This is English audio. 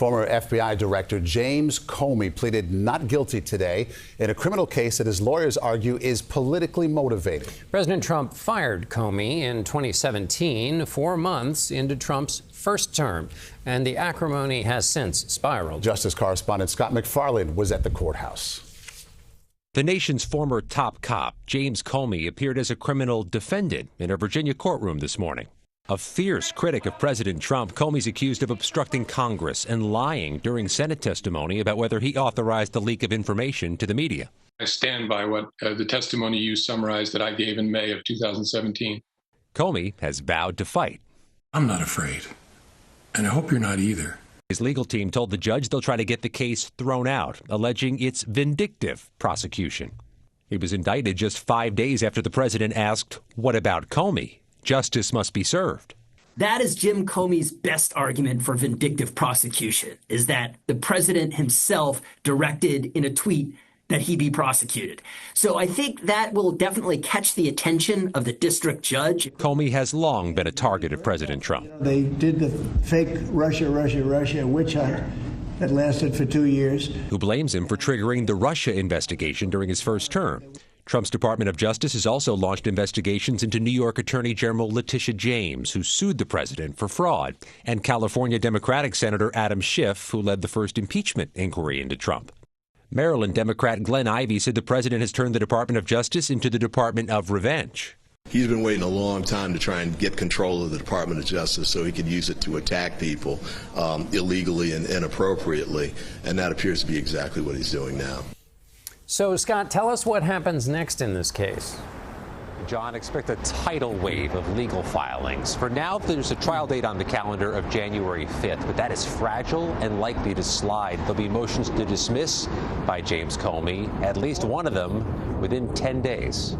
Former FBI Director James Comey pleaded not guilty today in a criminal case that his lawyers argue is politically motivated. President Trump fired Comey in 2017, 4 months into Trump's first term, and the acrimony has since spiraled. Justice correspondent Scott MacFarlane was at the courthouse. The nation's former top cop, James Comey, appeared as a criminal defendant in a Virginia courtroom this morning. A fierce critic of President Trump, Comey's accused of obstructing Congress and lying during Senate testimony about whether he authorized the leak of information to the media. I stand by what the testimony you summarized that I gave in May of 2017. Comey has vowed to fight. I'm not afraid, and I hope you're not either. His legal team told the judge they'll try to get the case thrown out, alleging it's vindictive prosecution. He was indicted just 5 days after the president asked, "What about Comey? Justice must be served." That is Jim Comey's best argument for vindictive prosecution, is that the president himself directed in a tweet that he be prosecuted. So I think that will definitely catch the attention of the district judge. Comey has long been a target of President Trump. They did the fake Russia witch hunt that lasted for 2 years. Who blames him for triggering the Russia investigation during his first term. Trump's Department of Justice has also launched investigations into New York Attorney General Letitia James, who sued the president for fraud, and California Democratic Senator Adam Schiff, who led the first impeachment inquiry into Trump. Maryland Democrat Glenn Ivey said the president has turned the Department of Justice into the Department of Revenge. He's been waiting a long time to try and get control of the Department of Justice so he could use it to attack people illegally and inappropriately, and that appears to be exactly what he's doing now. So, Scott, tell us what happens next in this case. John, expect a tidal wave of legal filings. For now, there's a trial date on the calendar of January 5th, but that is fragile and likely to slide. There'll be motions to dismiss by James Comey, at least one of them within 10 days.